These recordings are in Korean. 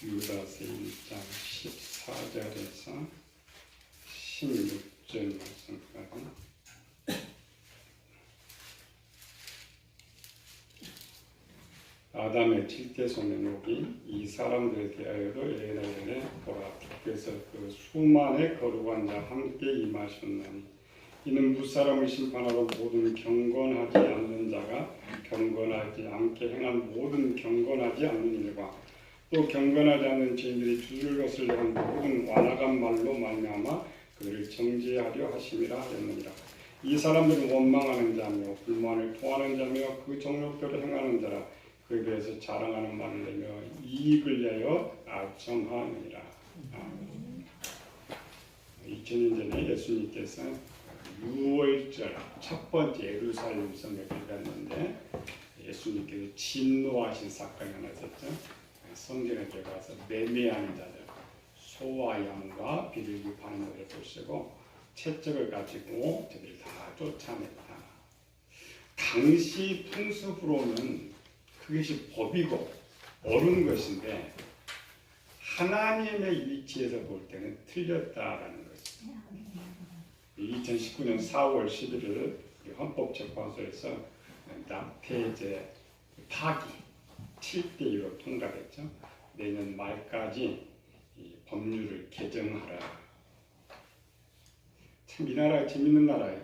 유다서 1장 14절에서 16절 말씀까지. 아담의 칠대손의 녹이 이 사람들에 대하여도 예레네 보라. 주께서 그 수만의 거룩한 자 함께 임하셨나니 이는 무사람을 심판하고 모든 경건하지 않는 자가 경건하지 않게 행한 모든 경건하지 않는 일과 또 경건하지 않는 죄인들이 주를 거슬려한 모든 완악한 말로 말미암아 그들을 정죄하려 하심이라 하였느니라. 이 사람들은 원망하는 자며 불만을 토하는 자며 그 정욕대로 행하는 자라. 그에 대해서 자랑하는 말을 내며 이익을 위하여 악정하느니라. 2000년 전에 예수님께서 6월절 첫 번째 예루살렘 성에 들어갔는데 예수님께서 진노하신 사건이 하나 있었죠. 성전에 들어가서 매매하는 자들, 소와 양과 비둘기 파는 자를 보시고 채찍을 가지고 저들을 다 쫓아냈다. 당시 풍습으로는 그것이 법이고 옳은 것인데 하나님의 위치에서 볼 때는 틀렸다라는 것입니다. 2019년 4월 11일 헌법재판소에서 낙태죄 파기 7대2로 통과됐죠. 내년 말까지 이 법률을 개정하라. 참 이 나라가 재밌는 나라예요.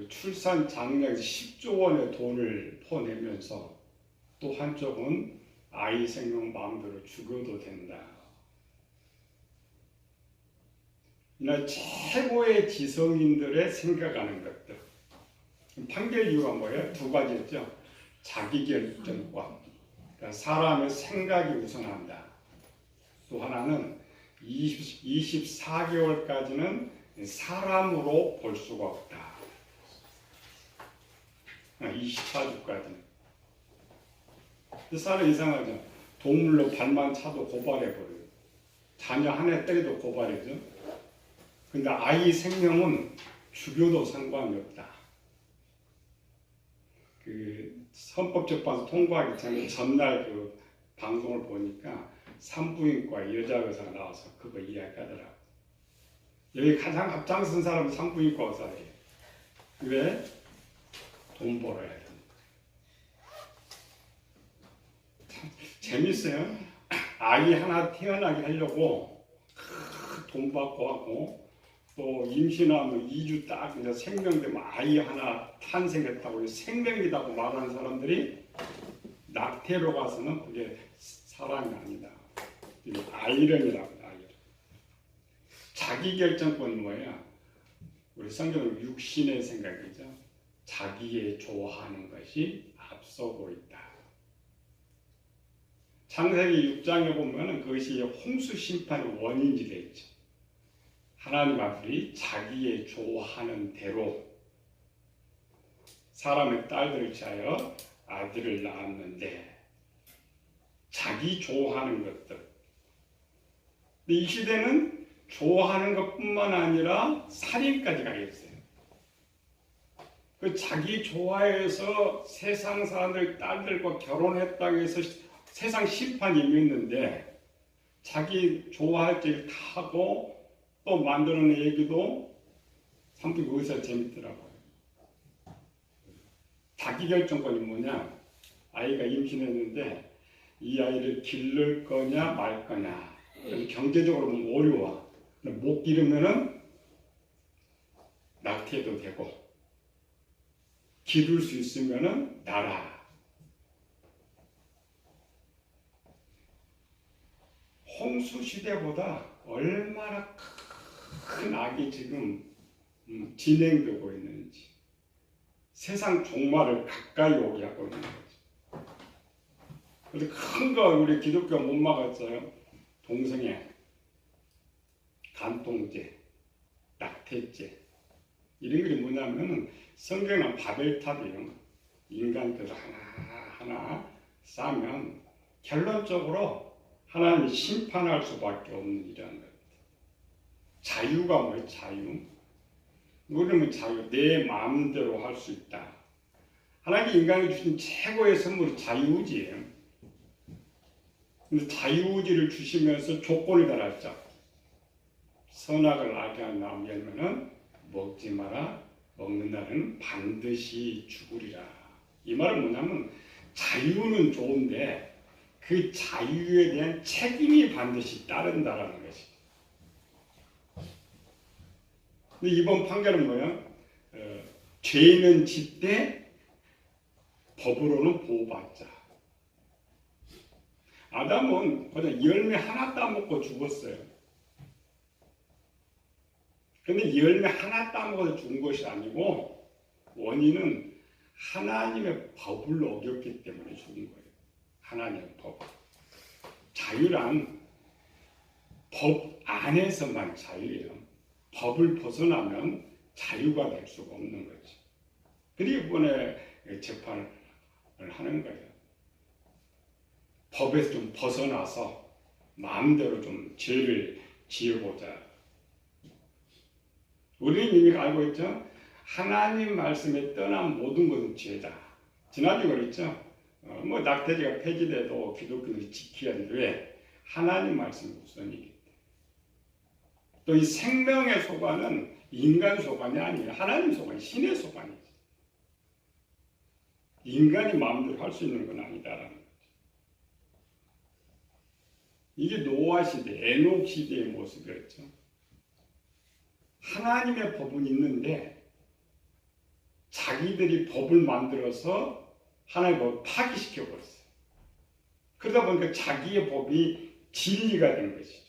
출산 장려에서 10조 원의 돈을 퍼내면서 또 한쪽은 아이 생명 마음대로 죽어도 된다. 이날 최고의 지성인들의 생각하는 것들. 판결 이유가 뭐예요? 두 가지였죠. 자기결정권. 그러니까 사람의 생각이 우선한다. 또 하나는 24개월까지는 사람으로 볼 수가 없다. 24주까지는. 사람 이상하죠. 동물로 발만 차도 고발해버려요. 자녀 하나 때려도 고발이죠. 근데 아이 생명은 죽여도 상관이 없다. 그 헌법재판소 통과하기 전에 전날 그 방송을 보니까 산부인과 여자 의사가 나와서 그거 이야기하더라고. 여기 가장 앞장선 사람은 산부인과 의사예요. 왜? 돈 벌어야 돼. 재밌어요. 아이 하나 태어나게 하려고 돈 받고 하고 또 임신하면 2주 딱 이제 생명되면 아이 하나 탄생했다고 생명이라고 말하는 사람들이 낙태로 가서는 그게 사람이 아니다. 아이런이라고 아이런. 자기결정권은 뭐야? 우리 성경은 육신의 생각이죠. 자기의 좋아하는 것이 앞서고 있다. 창세기 6장에 보면 그것이 홍수 심판의 원인이 되어 있죠. 하나님 아들이 자기의 좋아하는 대로 사람의 딸들을 취하여 아들을 낳았는데 자기 좋아하는 것들. 근데 이 시대는 좋아하는 것뿐만 아니라 살인까지 가겠어요. 그 자기 좋아해서 세상 사람들 딸들과 결혼했다고 해서 세상 심판이 있는데 자기 좋아할 때 다 하고 또 만들어낸 얘기도 상당히 거기서 재밌더라고요. 자기결정권이 뭐냐? 아이가 임신했는데 이 아이를 기를 거냐 말 거냐. 경제적으로 너무 어려워. 못 기르면은 낙태도 되고 기를 수 있으면은 나라. 홍수 시대보다 얼마나 큰 악이 지금 진행되고 있는지 세상 종말을 가까이 오게 하고 있는 거죠. 그래서 큰 거 우리 기독교 못 막았어요. 동성애, 간통죄, 낙태죄 이런 것이 뭐냐면은 성경은 바벨탑이에요. 인간들 하나하나 쌓으면 결론적으로 하나님이 심판할 수밖에 없는 일이라는 것. 자유가 뭐예요? 자유. 우리는 자유, 내 마음대로 할 수 있다. 하나님이 인간에게 주신 최고의 선물이 자유지. 근데 자유의지를 주시면서 조건을 달았죠. 선악을 알게 한 나무 열매는 먹지 마라. 먹는 날은 반드시 죽으리라. 이 말은 뭐냐면 자유는 좋은데 그 자유에 대한 책임이 반드시 따른다라는 것이. 근데 이번 판결은 뭐예요? 죄는 짓되 법으로는 보호받자. 아담은 그냥 열매 하나 따먹고 죽었어요. 근데 열매 하나 따먹어서 죽은 것이 아니고 원인은 하나님의 법을 어겼기 때문에 죽은 거예요. 하나님의 법. 자유란 법 안에서만 자유예요. 법을 벗어나면 자유가 될 수가 없는 거죠. 그리고 이번에 재판을 하는 거예요. 법에서 좀 벗어나서 마음대로 좀 죄를 지어보자. 우리는 이미 알고 있죠? 하나님 말씀에 떠난 모든 것은 죄다. 지난주에 그랬죠? 낙태죄가 폐지돼도 기독교는 지켜야 되는데 하나님 말씀이 우선이기 때문에. 또 이 생명의 소관은 인간 소관이 아니에요. 하나님 소관, 신의 소관이죠. 인간이 마음대로 할 수 있는 건 아니다라는 거죠. 이게 노아 시대, 에녹 시대의 모습이었죠. 하나님의 법은 있는데 자기들이 법을 만들어서 하나님의 법을 파기시켜버렸어요. 그러다 보니까 자기의 법이 진리가 된 것이죠.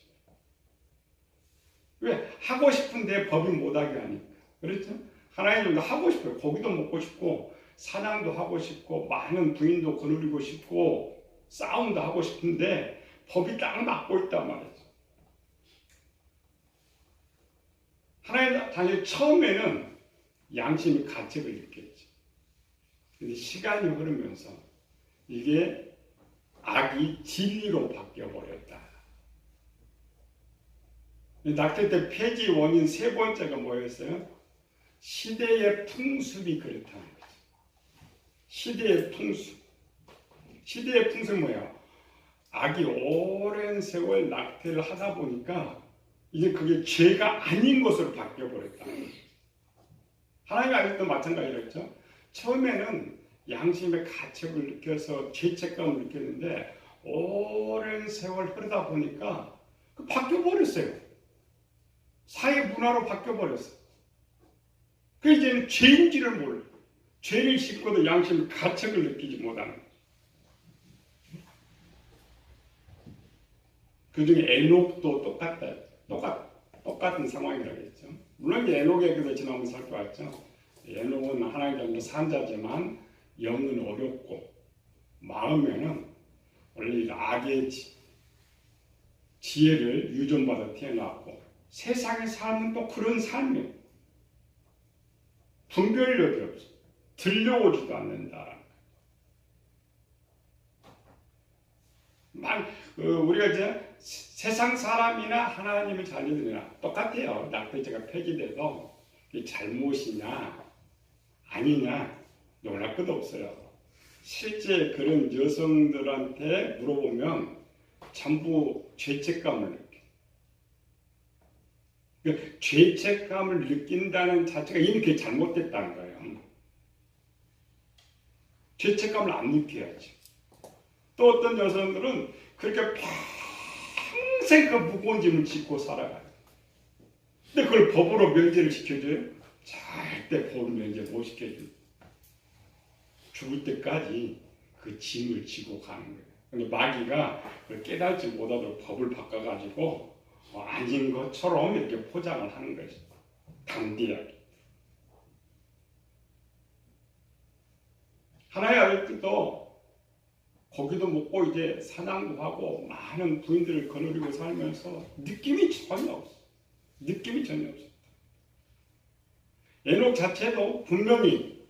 왜? 하고 싶은데 법을 못하게 하니까. 그렇죠? 하나님도 하고 싶어요. 고기도 먹고 싶고 사냥도 하고 싶고 많은 부인도 거느리고 싶고 싸움도 하고 싶은데 법이 딱 막고 있단 말이죠. 하나님 당연히 처음에는 양심이 가책을 느꼈죠. 근데 시간이 흐르면서 이게 악이 진리로 바뀌어버렸다. 낙태죄 폐지 원인 세 번째가 뭐였어요? 시대의 풍습이 그렇다는 거죠. 시대의 풍습. 시대의 풍습은 뭐예요? 악이 오랜 세월 낙태를 하다 보니까 이제 그게 죄가 아닌 것으로 바뀌어버렸다는 거죠. 하나님 아직도 마찬가지였죠. 처음에는 양심의 가책을 느껴서 죄책감을 느꼈는데 오랜 세월 흐르다 보니까 바뀌어버렸어요. 사회 문화로 바뀌어버렸어요. 그 이제는 죄인지를 몰라요. 죄를 짓고도 양심의 가책을 느끼지 못하는 거죠. 그 중에 에녹도 똑같은 상황이라고 했죠. 물론 에녹에게서 지난번 살펴봤죠. 에녹은 하나님 닮은 산자지만 영은 어렵고 마음에는 원래 악의 지혜를 유전받아 태어났고 세상의 삶은 또 그런 삶이에요. 분별력이 없어. 들려오지도 않는다. 우리가 이제 세상 사람이나 하나님을 잘 믿으나 똑같아요. 낙태죄가 폐지돼도 잘못이냐 아니냐 놀랄 것도 없어요. 실제 그런 여성들한테 물어보면 전부 죄책감을 느껴요. 죄책감을 느낀다는 자체가 이미 그게 잘못됐다는 거예요. 죄책감을 안 느껴야지. 또 어떤 여성들은 그렇게 평생 그 무거운 짐을 짓고 살아가요. 근데 그걸 법으로 면제를 시켜줘요? 절대 법으로 면제 못 시켜줘요. 죽을 때까지 그 짐을 지고 가는 거예요. 근데 마귀가 그걸 깨달지 못하도록 법을 바꿔가지고 아닌 것처럼 이렇게 포장을 하는 거죠. 담대하게. 하나의 아들도 고기도 먹고 이제 사냥도 하고 많은 부인들을 거느리고 살면서 느낌이 전혀 없어. 느낌이 전혀 없어. 에녹 자체도 분명히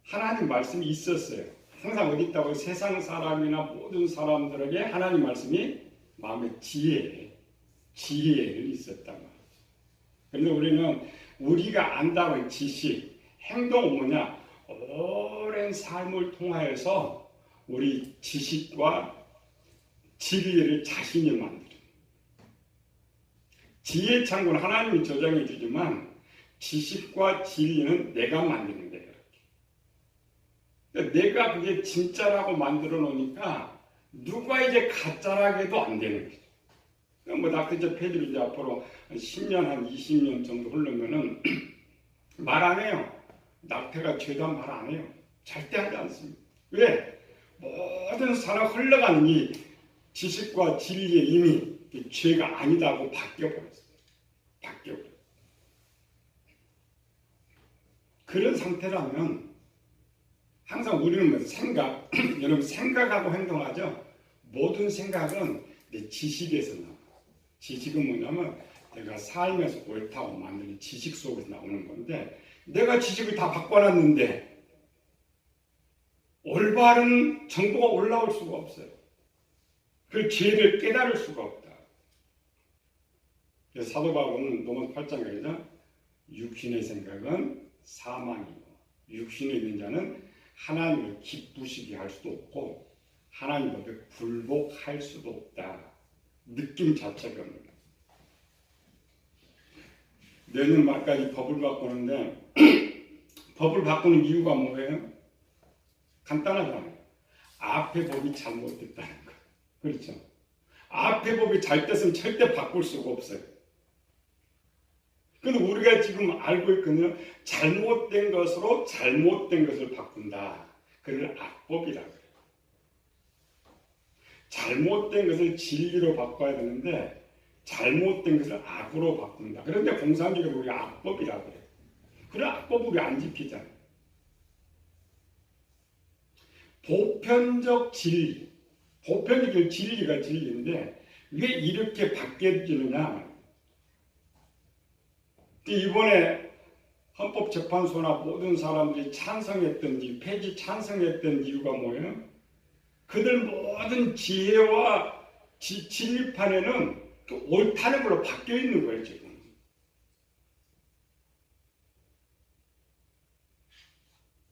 하나님 말씀이 있었어요. 항상 어디 있다고 세상 사람이나 모든 사람들에게 하나님 말씀이 마음의 지혜를 있었단 말이죠. 그런데 우리는 우리가 안다는 지식, 행동은 뭐냐? 오랜 삶을 통하여서 우리 지식과 진리를 자신이 만들어요. 지혜 창고는 하나님이 저장해 주지만 지식과 진리는 내가 만드는 거예요. 그러니까 내가 그게 진짜라고 만들어 놓으니까 누가 이제 가짜라고 안 되는 거죠. 그러니까 뭐 낙태죄 폐지를 이제 앞으로 10년, 한 20년 정도 흐르면은 말 안 해요. 낙태가 죄다 말 안 해요. 절대 하지 않습니다. 왜? 모든 사람 흘러가는 이 지식과 진리에 이미 죄가 아니다고 바뀌어버렸어요. 바뀌어버렸어요. 그런 상태라면 항상 우리는 뭐 생각, 여러분 생각하고 행동하죠. 모든 생각은 내 지식에서 나와요. 지식은 뭐냐면 내가 살면서 옳다고 만드는 지식 속에서 나오는 건데 내가 지식을 다 바꿔놨는데 올바른 정보가 올라올 수가 없어요. 그 죄를 깨달을 수가 없다. 그래서 사도 바울은 로마서 8장에서 육신의 생각은 사망이고 육신에 있는 자는 하나님을 기쁘시게 할 수도 없고 하나님 앞에 굴복할 수도 없다. 느낌 자체가 내년 말까지 법을 바꾸는데 법을 바꾸는 이유가 뭐예요? 간단하잖아요. 앞에 법이 잘못됐다는 거. 그렇죠? 앞에 법이 잘 됐으면 절대 바꿀 수가 없어요. 근데 우리가 지금 알고 있거든요. 잘못된 것으로 잘못된 것을 바꾼다. 그걸 악법이라고 해요. 잘못된 것을 진리로 바꿔야 되는데 잘못된 것을 악으로 바꾼다. 그런데 공산주의가 우리가 악법이라고 해요. 그래 악법 우리 안 지키잖아요. 보편적 진리, 보편적 진리가 진리인데 왜 이렇게 바뀌어지느냐? 이번에 헌법재판소나 모든 사람들이 찬성했던 폐지 찬성했던 이유가 뭐예요? 그들 모든 지혜와 진리판에는 옳다는 걸로 바뀌어 있는 거예요, 지금.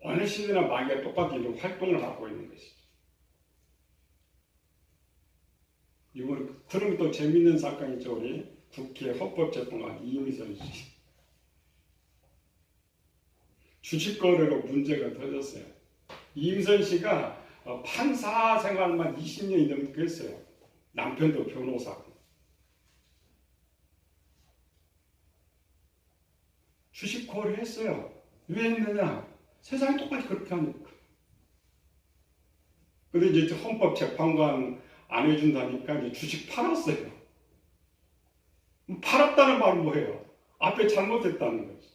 어느 시대나 마귀가 똑같이 활동을 하고 있는 것이죠. 이번에 그럼 또 재밌는 사건이 있죠. 우리 국회 헌법재판관 이미선 씨. 주식거래로 문제가 터졌어요. 이미선 씨가 판사 생활만 20년이 넘게 했어요. 남편도 변호사고. 주식 거래했어요. 왜 했느냐? 세상이 똑같이 그렇게 하니까. 근데 이제 헌법재판관 안 해준다니까 이제 주식 팔았어요. 팔았다는 말은 뭐예요? 앞에 잘못했다는 거지.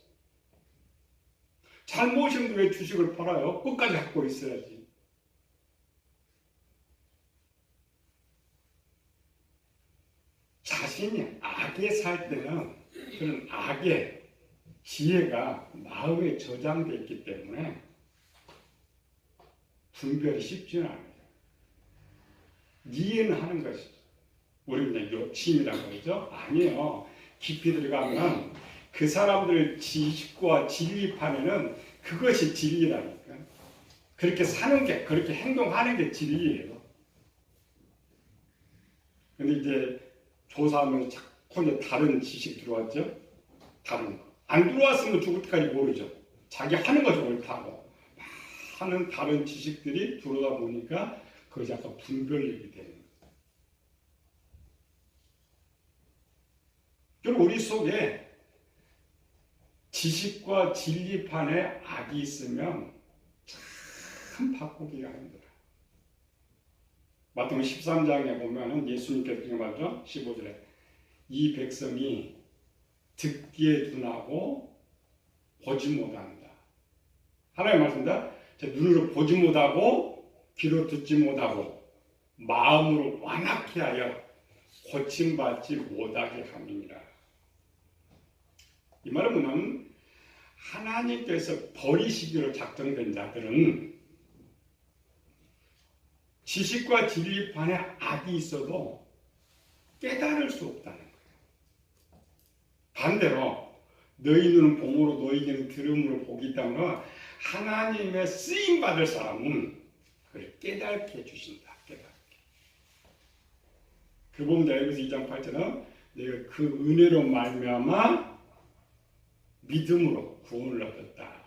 잘못인데 왜 주식을 팔아요? 끝까지 갖고 있어야지. 자신이 악에 살 때는 그런 악의 지혜가 마음에 저장되어 있기 때문에 분별이 쉽지는 않아요. 이해는 하는 것이죠. 우리는 욕심이라고 그러죠? 아니에요. 깊이 들어가면 그 사람들 지식과 진리판에는 그것이 진리라니까. 그렇게 사는 게, 그렇게 행동하는 게 진리예요. 근데 이제 조사하면 자꾸 이제 다른 지식 들어왔죠? 다른 거. 안 들어왔으면 죽을 때까지 모르죠. 자기 하는 것이 옳다고. 많은 다른 지식들이 들어오다 보니까 그것이 약간 분별력이 되는 거예요. 그리고 우리 속에 지식과 진리판에 악이 있으면 참 바꾸기가 힘들어요. 마태복음 13장에 보면은 예수님께서 그렇게 말하죠. 15절에 이 백성이 듣기에 둔하고 보지 못한다. 하나님 말씀입니다. 눈으로 보지 못하고 귀로 듣지 못하고 마음으로 완악해 하여 고침받지 못하게 함이니라. 이 말은 뭐냐면 하나님께서 버리시기로 작정된 자들은 지식과 진리판에 악이 있어도 깨달을 수 없다는 거예요. 반대로 너희 눈은 봄으로 너희 귀는 들음으로 복이 있다면 하나님의 쓰임받을 사람은 그걸 깨닫게 해주신다. 깨닫게. 그 보면 에베소 2장 8절은 내가 그 은혜로 말미암아 믿음으로 구원을 얻었다.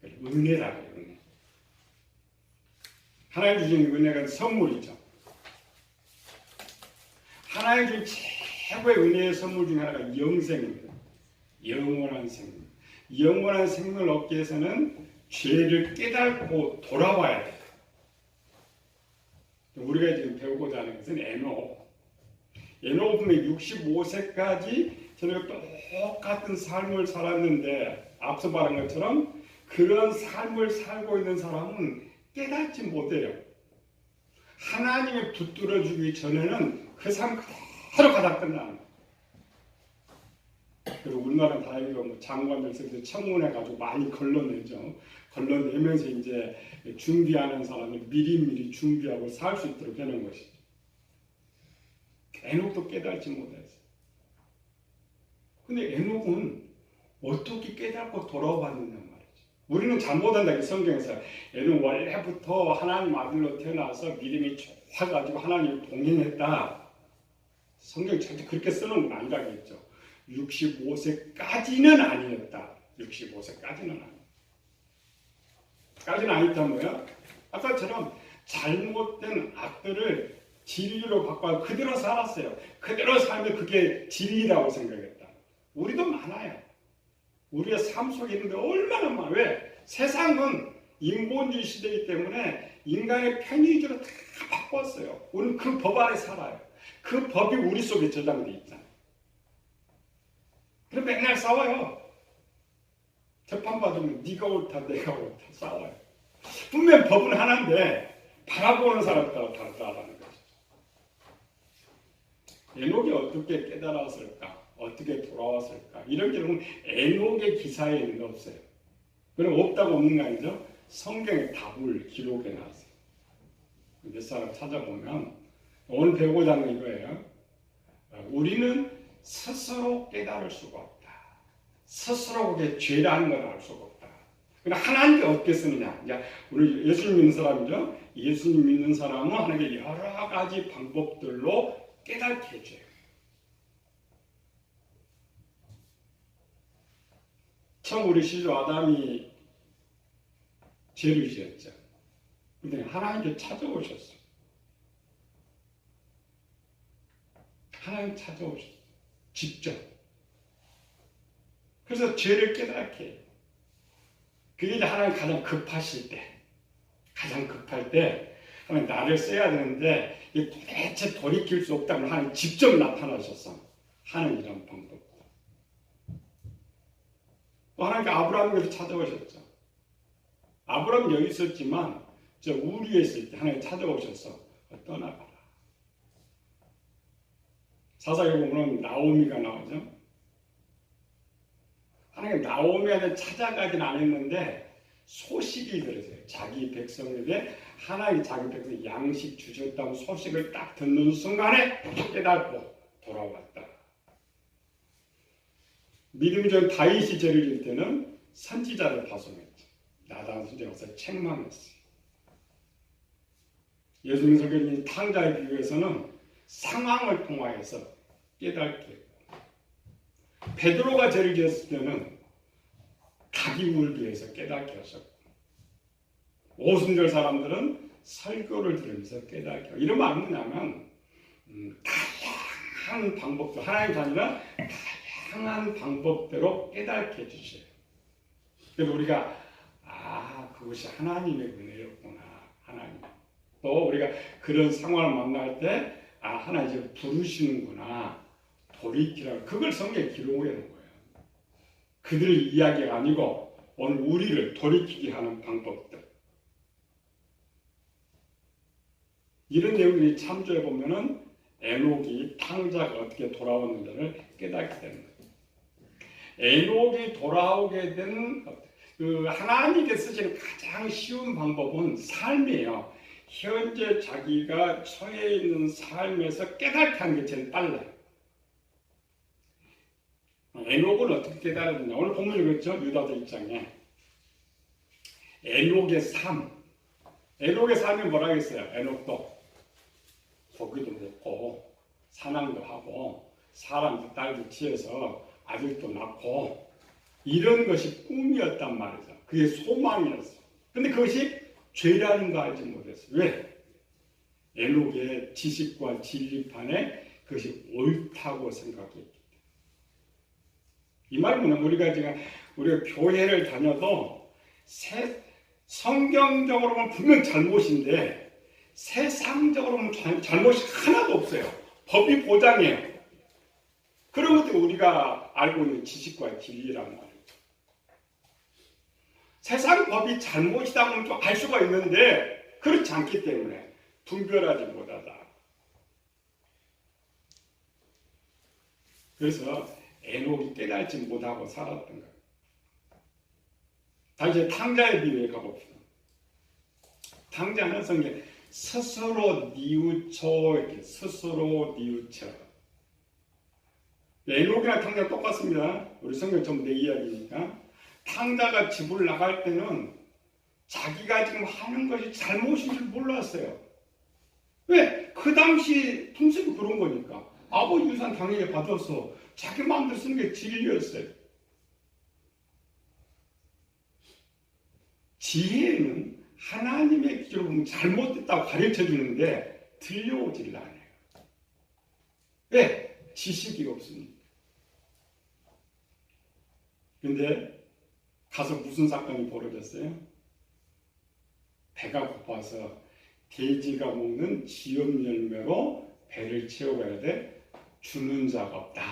은혜라고 해요. 은혜. 하나님 주신 은혜가 선물이죠. 하나님 주신 최고의 은혜의 선물 중에 하나가 영생입니다. 영원한 생명. 영원한 생명을 얻기 위해서는 죄를 깨닫고 돌아와야 돼요. 우리가 지금 배우고자 하는 것은 에녹. 에녹 보면 65세까지 저는 똑같은 삶을 살았는데 앞서 말한 것처럼 그런 삶을 살고 있는 사람은 깨닫지 못해요. 하나님이 붙들어 주기 전에는 그 삶 그대로 가다 끝나는 거예요. 그리고 우리나라는 다행히도 뭐 장관들에서 청문회 가지고 많이 걸러내죠. 걸러내면서 이제 준비하는 사람이 미리미리 준비하고 살 수 있도록 하는 것이죠. 에녹도 깨달지 못했어요. 근데 에녹은 어떻게 깨닫고 돌아왔느냐 말이죠. 우리는 잘못한다. 성경에서 에녹 원래부터 하나님 아들로 태어나서 믿음이 좋아가지고 하나님을 동행했다. 성경이 절대 그렇게 쓰는 건 아니라겠죠. 65세까지는 아니었다. 65세까지는 아니었다. 까지는 아니었다면 뭐야? 아까처럼 잘못된 악들을 진리로 바꿔 그대로 살았어요. 그대로 살면 그게 진리라고 생각했다. 우리도 많아요. 우리의 삶 속에 있는데 얼마나 많아. 왜? 세상은 인본주의 시대이기 때문에 인간의 편의주로 다 바꿨어요. 우리는 그 법 아래 살아요. 그 법이 우리 속에 저장되어 있잖아요. 그럼 맨날 싸워요. 재판받으면 네가 옳다 내가 옳다 싸워요. 분명 법은 하나인데 바라보는 사람에 따라 다르다는 거죠. 에녹이 어떻게 깨달았을까? 어떻게 돌아왔을까? 이런 경우는 에녹의 기사에 있는 게 없어요. 그럼 없다고 없는 게 아니죠. 성경에 답을 기록해 놨어요. 몇 사람 찾아보면 오늘 배우고자 하는 이거예요. 우리는 스스로 깨달을 수가 없다. 스스로 그게 죄라는 걸 알 수가 없다. 그러나 하나님께 어떻게 쓰느냐? 이제 우리 예수님 믿는 사람이죠. 예수님 믿는 사람은 하나님께 여러 가지 방법들로 깨닫게 해줘요. 처음 우리 시조 아담이 죄를 지었죠. 근데 하나님께 찾아오셨어요. 하나님 찾아오셨어요. 직접. 그래서 죄를 깨닫게 해요. 그게 이제 하나님 가장 급하실 때, 가장 급할 때, 하나님 나를 써야 되는데, 도대체 돌이킬 수 없다면 하나님 직접 나타나셔서 하는 이런 방법. 또 하나님께 아브라함에게서 찾아오셨죠. 아브라함은 여기 있었지만, 저 우리에 있을 때 하나님 찾아오셔서 떠나가라. 사사기 보면 나오미가 나오죠. 하나님 나오미한테 찾아가진 않았는데 소식이 들었어요. 자기 백성에게 하나님 자기 백성에 양식 주셨다는 소식을 딱 듣는 순간에 깨닫고 돌아왔다. 믿음이 전 다윗이 죄를 지을 때는 선지자를 파송했죠. 나단 선지자가 와서 책망했어요. 예수님 설교는 탕자에 비유해서는 상황을 통하여서 깨닫게 했고, 베드로가 죄를 지었을 때는 닭이 울기 위해서 깨닫게 하셨고, 오순절 사람들은 설교를 들으면서 깨닫게 하고, 이런 말은 뭐냐면 다양한 방법들, 하나님 자녀는 다양한 방법대로 깨닫게 해주셔요. 그래서 우리가 그것이 하나님의 은혜였구나. 하나님. 또 우리가 그런 상황을 만날 때 하나님 이제 부르시는구나. 돌이키라고. 그걸 성경에 기록해 놓은 거예요. 그들 이야기가 아니고 오늘 우리를 돌이키게 하는 방법들. 이런 내용들이 참조해 보면은 에녹이 탕자가 어떻게 돌아왔는지를 깨닫게 되는 거예요. 에녹이 돌아오게 된 그 하나님께 쓰시는 가장 쉬운 방법은 삶이에요. 현재 자기가 처해 있는 삶에서 깨닫게 하는 게 제일 빨라요. 에녹은 어떻게 깨달았느냐? 오늘 본문 읽었죠? 유다서 1장에 에녹의 삶. 에녹의 삶이 뭐라고 했어요? 에녹도 고기도 먹고 사랑도 하고 사람도 딸도 지어서 아들도 낳고 이런 것이 꿈이었단 말이죠. 그게 소망이었어. 근데 그것이 죄라는 거 알지 못했어. 왜? 에녹의 지식과 진리판에 그것이 옳다고 생각했기 때문에. 이 말은 우리가 교회를 다녀도 성경적으로 보면 분명 잘못인데 세상적으로 보면 잘못이 하나도 없어요. 법이 보장해요. 그런 것들이 우리가 알고 있는 지식과 진리란 말이죠. 세상 법이 잘못이다 좀 알 수가 있는데 그렇지 않기 때문에 분별하지 못하다. 그래서 에녹이 깨닫지 못하고 살았던 거예요. 다시 탕자의 비유에 가봅시다. 탕자는 성경 스스로 뉘우쳐 이렇게 스스로 뉘우쳐. 에녹이랑 탕자가 똑같습니다. 우리 성경 전부 내 이야기니까. 탕자가 집을 나갈 때는 자기가 지금 하는 것이 잘못인 줄 몰랐어요. 왜? 그 당시 풍습이 그런 거니까. 아버지 유산 당연히 받아서 자기 마음대로 쓰는 게 진리였어요. 지혜는 하나님의 기준으로 보면 잘못됐다고 가르쳐 주는데 들려오질 않아요. 왜? 지식이 없으니까. 근데 가서 무슨 사건이 벌어졌어요? 배가 고파서 돼지가 먹는 지엽 열매로 배를 채워가야 돼. 주는 자가 없다.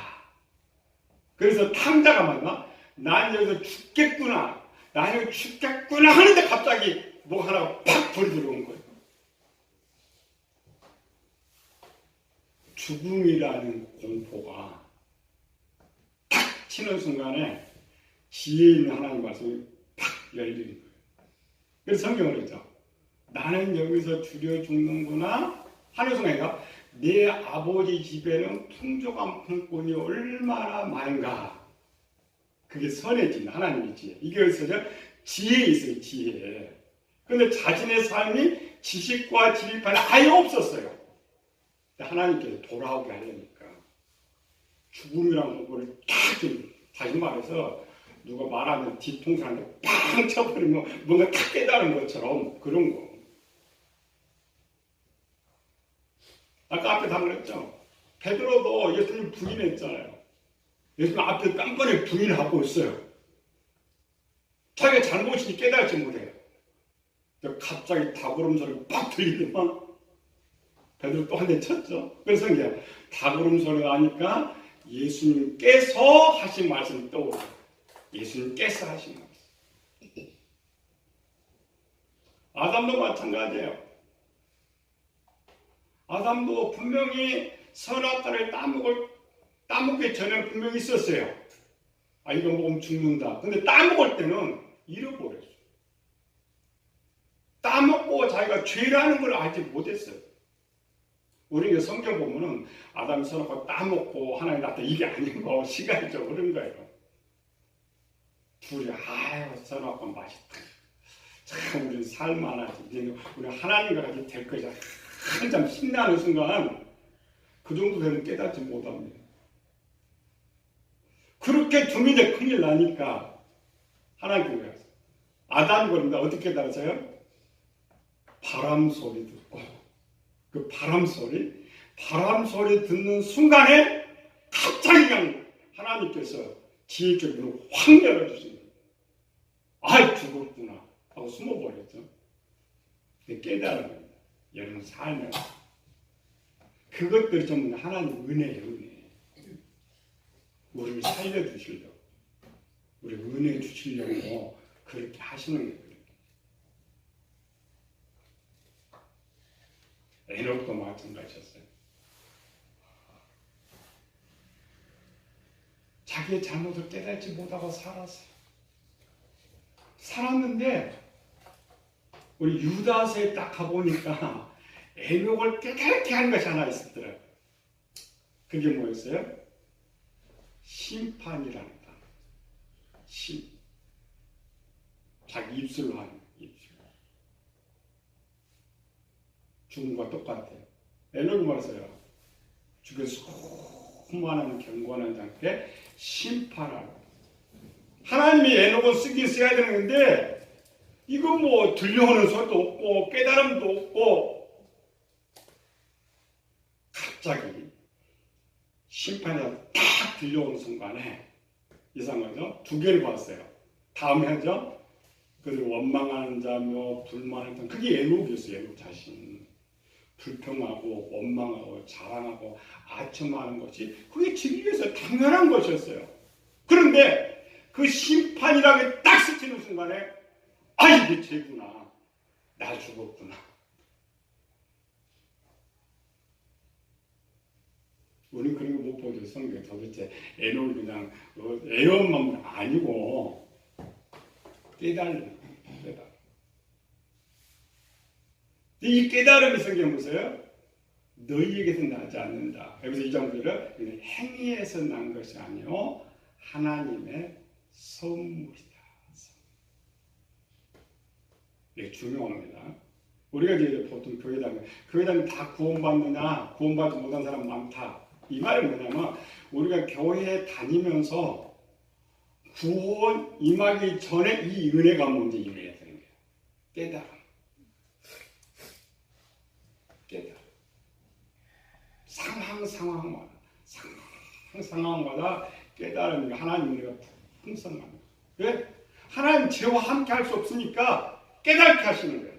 그래서 탕자가 만나 난 여기서 죽겠구나. 난 여기 죽겠구나 하는데 갑자기 뭐 하나가 팍 불이 들어온 거예요. 죽음이라는 공포가 탁 치는 순간에 지혜 있는 하나님 말씀이 팍 열리는 거예요. 그래서 성경을 했죠. 나는 여기서 줄여 죽는구나 하는 순간에 내 아버지 집에는 풍족한 품꾼이 얼마나 많은가. 그게 선해진 하나님의 지혜. 이게 어디서죠? 지혜에 있어요. 지혜. 그런데 자신의 삶이 지식과 진리판에 아예 없었어요. 하나님께서 돌아오게 하려니까 죽음이란 공포를 딱 다시 말해서 누가 말하면 뒤통수한테 팡 쳐버리면 뭔가 탁 깨달은 것처럼 그런 거. 아까 앞에 다 말했죠. 베드로도 예수님 부인했잖아요. 예수님 앞에 깜빡이 부인하고 있어요. 자기가 잘못인지 깨달지 못해요. 갑자기 닭울음 소리가 빡 들리더만 베드로 또 한 대 쳤죠. 그래서 이제 닭울음 소리가 나니까 예수님께서 하신 말씀이 떠오르요. 예수님께서 하신 말씀. 아담도 마찬가지예요. 아담도 분명히 선악과를 따먹기 전에 분명히 있었어요. 아, 이거 먹으면 죽는다. 근데 따먹을 때는 잃어버렸어요. 따먹고 자기가 죄라는 걸 알지 못했어요. 우리가 성경 보면은 아담이 선악과 따먹고 하나님 나한테 이게 아니고 시간이 좀 오른 거예요. 둘이 아유 선악과 맛있다. 참 우리 살만하지. 이제 우리 하나님과 같이 될 것이야. 한참 신나는 순간 그 정도 되면 깨닫지 못합니다. 그렇게 두민데 큰일 나니까 하나님께서 아담이 그런데 어떻게 깨달았어요? 바람 소리 듣고 그 바람 소리 듣는 순간에 갑자기 그냥 하나님께서 지혜 쪽으로 확 열어주신 거예요. 아 죽었구나 하고 숨어버렸죠. 깨달은 겁니다. 여러분 살면서 그것들이 전부 하나님 은혜예요. 은혜. 우리를 살려주시려고 우리 은혜 주시려고 그렇게 하시는 거예요. 에녹도 마찬가지였어요. 자기의 잘못을 깨닫지 못하고 살았어요. 살았는데 우리 유다서에 딱 가보니까 에녹을 깨닫게 하는 것이 하나 있었더라고요. 그게 뭐였어요? 심판이라는 단어. 자기 입술로 하는 입술. 죽음과 똑같아요. 에녹이 말했어요. 죽여서 수많은 경건한 자께 심판하고. 하나님이 에녹을 쓰긴 써야 되는데 이거 뭐 들려오는 소리도 없고 깨달음도 없고 갑자기 심판이 딱 들려오는 순간에 이상하죠? 두 개를 봤어요. 다음 해죠? 그들 원망하는 자며 불만하는 자, 그게 에녹이었어요. 에녹 자신. 불평하고 원망하고 자랑하고 아첨하는 것이 그게 진리에서 당연한 것이었어요. 그런데 그 심판이라는 게 딱 스치는 순간에 아 이게 죄구나. 나 죽었구나. 우리는 그런 거 못 보죠. 성경에 도대체 에녹이 그냥 애엄만 아니고 깨달음. 이 깨달음이 성경에 보세요. 너희에게서 나지 않는다. 여기서 이 정도를 행위에서 난 것이 아니요 하나님의 선물이다. 이게 중요합니다. 우리가 이제 보통 교회 다니면 다 구원받느냐, 구원받지 못한 사람 많다. 이 말이 뭐냐면 우리가 교회에 다니면서 구원 임하기 전에 이 은혜가 먼저 임해야 되는 거예요. 깨달음. 상황마다 깨달음이 하나님 은혜가 풍성합니다. 왜? 하나님 죄와 함께 할 수 없으니까 깨닫게 하시는 거예요.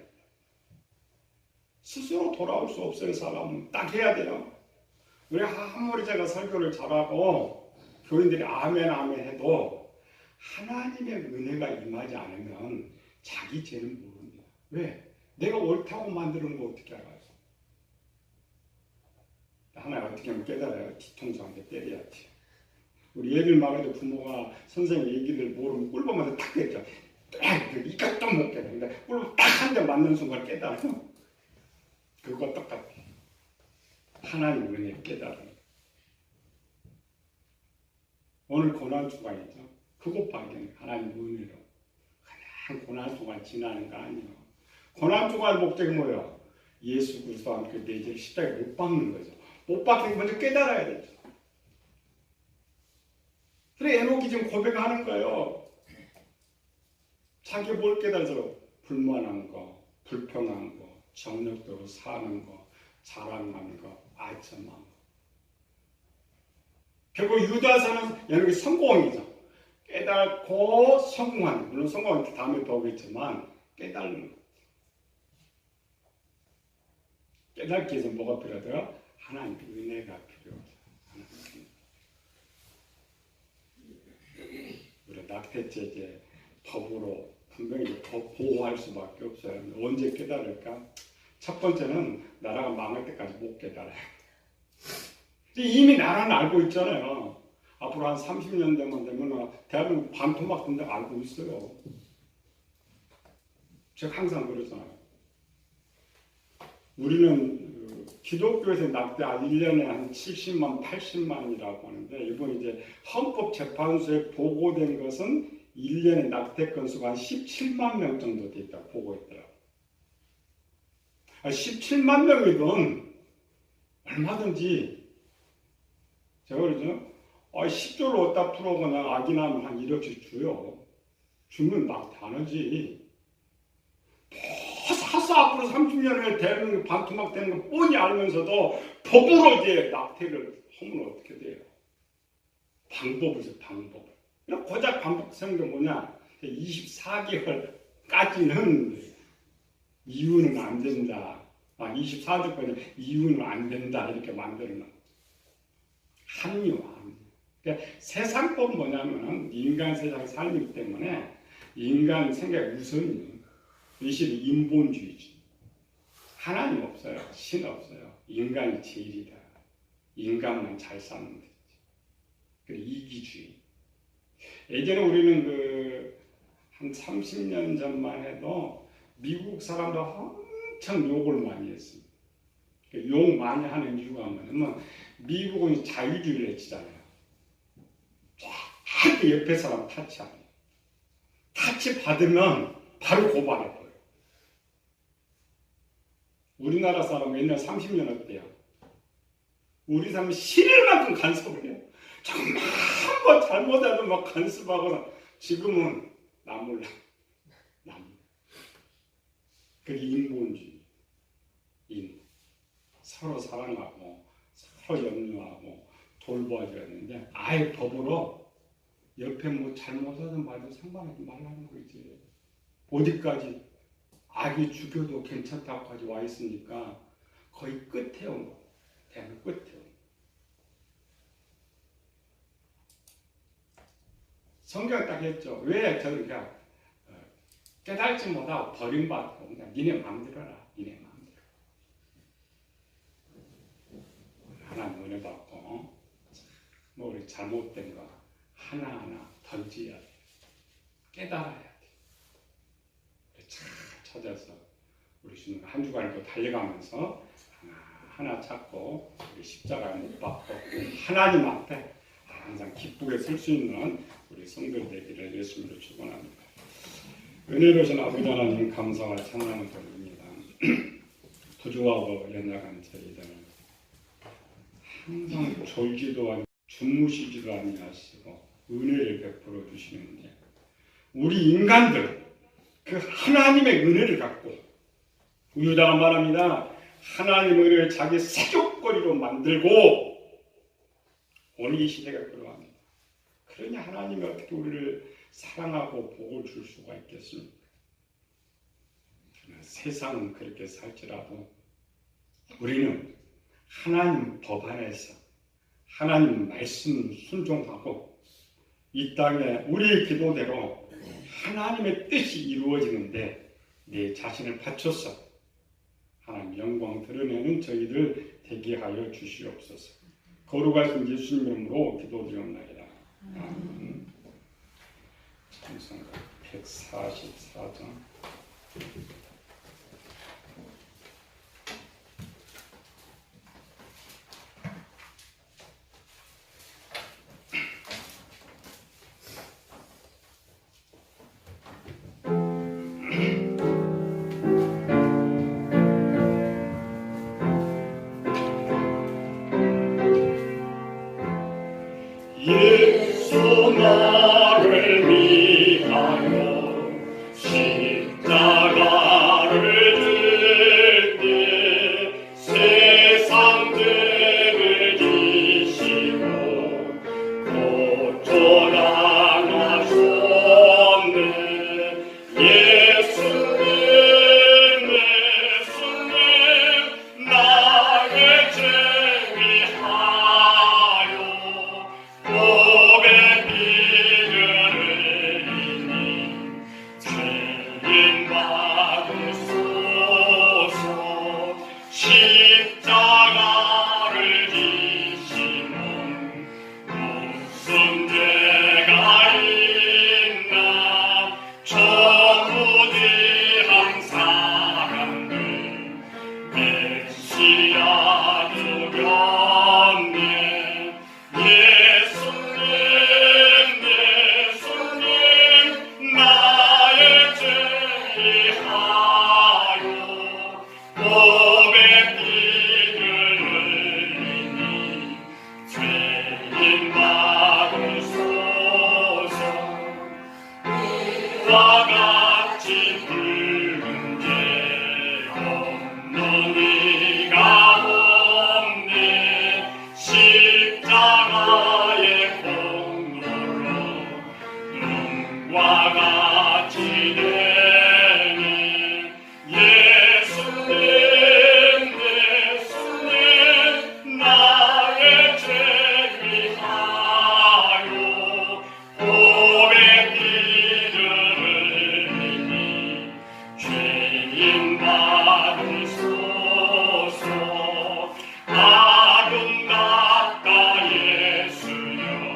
스스로 돌아올 수 없어요. 사람은 딱 해야 돼요. 우리 아무리 제가 설교를 잘하고 교인들이 아멘 아멘 해도 하나님의 은혜가 임하지 않으면 자기 죄는 모릅니다. 왜? 내가 옳다고 만드는 거 어떻게 알아요? 하나 어떻게 하면 깨달아요? 뒤통수한테 때려야지. 우리 애들 말해도 부모가 선생님 얘기를 모르면 꿀밤한테 탁 때리죠. 이까 좀 못 깨달아. 근데 꿀밤 딱 한 대 맞는 순간 깨달아. 그거 똑같아. 하나님 은혜 깨달음. 오늘 고난주간이죠. 그것 발견. 하나님 은혜로. 그냥 고난주간 지나는 거 아니에요. 고난주간 목적이 뭐예요? 예수 그리스도와 함께 내 죄를 십자가에 못 박는 거죠. 못 박힌 거 먼저 깨달아야 되죠. 그래 에녹이 지금 고백하는 거예요. 자기 뭘 깨달아서 불만한 거, 불평한 거, 정력대로 사는 거, 자랑하는 거, 아첨한 거. 결국 유다서는 에녹이 성공이죠. 깨닫고 성공하는, 물론 성공은 다음에 배우겠지만 깨달는 거. 깨닫기 위해서 뭐가 필요하더라? 하나님의 은혜가 필요하다. 우리 낙태죄 법으로 분명히 더 보호할 수밖에 없어요. 언제 깨달을까? 첫 번째는 나라가 망할 때까지 못 깨달아요. 이미 나라는 알고 있잖아요. 앞으로 한 30년 되면 대한민국 반토막 된데 알고 있어요. 제가 항상 그러잖아요. 우리는 기독교에서 낙태 1년에 한 70만, 80만이라고 하는데 이번 이제 헌법재판소에 보고된 것은 1년에 낙태 건수가 한 17만 명 정도 돼 있다고 보고했더라고요. 17만 명이든 얼마든지 제가 그러죠. 10조를 어디다 풀어 그냥 아기 낳으면 한 1억씩 줘요. 주면 낙태 안 하지. 사서 앞으로 30년에 대한민국 반토막 되는 거 뻔히 알면서도 법으로 이제 낙태를 하면 어떻게 돼요? 방법이죠, 방법. 고작 반복 세운 게 뭐냐? 24개월까지는 이유는 안 된다. 24주까지 이유는 안 된다. 이렇게 만들어놓은 거죠. 합리화. 그러니까 세상법은 뭐냐면은 인간 세상 살기 때문에 인간 생각 우선이에요. 이것이 인본주의지. 하나님 없어요. 신 없어요. 인간이 제일이다. 인간만 잘 사는 거지. 이기주의. 예전에 우리는 한 30년 전만 해도 미국 사람들 엄청 욕을 많이 했습니다. 욕 많이 하는 이유가 뭐냐면 미국은 자유주의를 해치잖아요. 절대 옆에 사람 타치 안 해요. 타치 받으면 바로 고발해버려요. 우리나라 사람 옛날 30년 어때요? 우리 삶이 싫을 만큼 간섭을 해요. 정말 뭐 잘못해도 막 간섭하거나. 지금은 나몰라. 그게 인본주의. 서로 사랑하고 서로 염려하고 돌봐줘야 하는데 아예 법으로 옆에 뭐 잘못하든 말든 상관하지 말라는 거지. 어디까지 아기 죽여도 괜찮다고까지 와 있으니까 거의 끝에 온 거. 대학 끝에 온 거. 성경 딱 했죠. 왜 저는 그냥 깨달지 못하고 버림받고 그냥 니네 마음대로 해라. 니네 마음대로. 하나님 은혜 받고 뭐 우리 잘못된 거 하나하나 던져야 돼. 깨달아야 돼. 잘 찾아서 우리 주님 한 주간도 달려가면서 하나 찾고 우리 십자가에 못 박고 하나님 앞에 항상 기쁘게 설 수 있는 우리 성도들 되기를 예수님으로 축원합니다. 은혜로우신 아버지 하나님 감사와 찬양을 드립니다. 부족하고 연약한 저희들 항상 졸지도 않고 주무시지도 아니하시고 은혜를 베풀어 주시는데 우리 인간들 그 하나님의 은혜를 갖고 유다가 말합니다. 하나님의 은혜를 자기 사족거리로 만들고 오늘 이 시대가 그러합니다. 그러니 하나님이 어떻게 우리를 사랑하고 복을 줄 수가 있겠습니까? 세상은 그렇게 살지라도 우리는 하나님 법 안에서 하나님 말씀 순종하고 이 땅에 우리의 기도대로 하나님의 뜻이 이루어지는데 내 자신을 바쳐서 하나님 영광 드러내는 저희들 되게 하여 주시옵소서. 거룩하신 예수님 이름으로 기도드리옵나이다. 아멘. 찬송가 144장. 예수 나를 위하여 십자가를 들 때 세상 죄를 지시고 고쳐나가셨네. 예수님 나의 죄 위하여 복의 피를 흘리니 죄인 받으소서. 십자가를 지시는 무슨 죄가 있나. 저무지한 사람들 메시아 죽였네. 예수님 나의 죄 위하여 복의 피를 흘리니 죄인 받으소서. 이와 같이 붉은 죄 없는 이가 없네. 십자가의 공로로 눈과 같이 되네. 예수님 나의 죄 위하여 복의 피를 흘리니 죄인 받으소서. 아름답다 예수여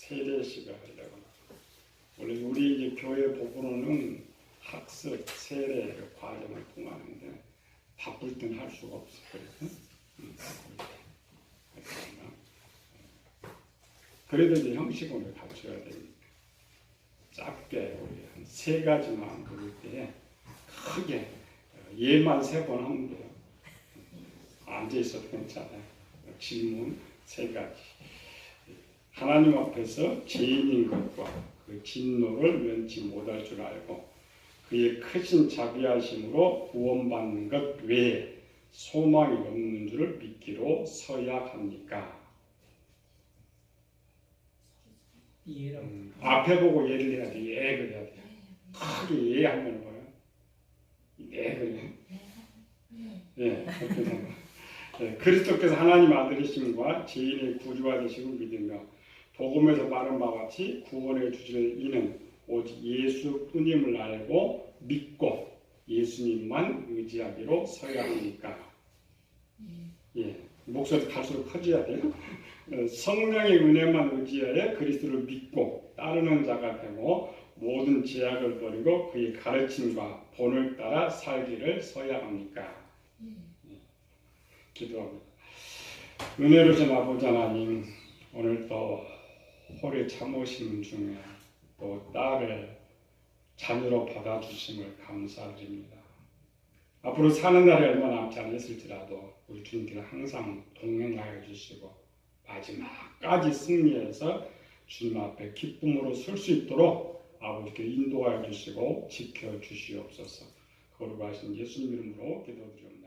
세례식을 하려고. 원래 우리 이제 교회 복으로는 학습, 세례 그 과정을 통하는데 바쁠 땐 할 수가 없어. 그래서 그래도 이제 형식으로 갖춰야 됩니다. 짧게 우리 한 3가지만 부를 때 크게 예만 3번 하면 돼요. 앉아 있어도 괜찮아요. 질문 3가지. 하나님 앞에서 죄인인 것과 그 진노를 면치 못할 줄 알고 그의 크신 자비하심으로 구원받는 것 외에 소망이 없는 줄을 믿기로 서야 합니까? 앞에 보고 예를 해야 돼. 예 그래야 돼. 크게 예 하면 뭐예요? 예 그래. 예, 그렇게 되는 예, 그리스도께서 하나님 아들이심과 죄인의 구주가 되심을 믿으며 복음에서 말한 바와 같이 구원해 주시는 이는 오직 예수뿐임을 알고 믿고 예수님만 의지하기로 서야 하니까. 예, 목소리 갈수록 커져야 돼요. 성령의 은혜만 의지하여 그리스도를 믿고 따르는 자가 되고 모든 제약을 버리고 그의 가르침과 본을 따라 살기를 서야 합니까? 기도합니다. 은혜로우신 아버지 하나님, 오늘 또 홀에 참으심 중에 또 딸을 자녀로 받아주심을 감사드립니다. 앞으로 사는 날이 얼마 남지 않았을지라도 우리 주님께서 항상 동행하여 주시고 마지막까지 승리해서 주님 앞에 기쁨으로 설 수 있도록 아버지께 인도하여 주시고 지켜주시옵소서. 거룩하신 예수님 이름으로 기도드립니다.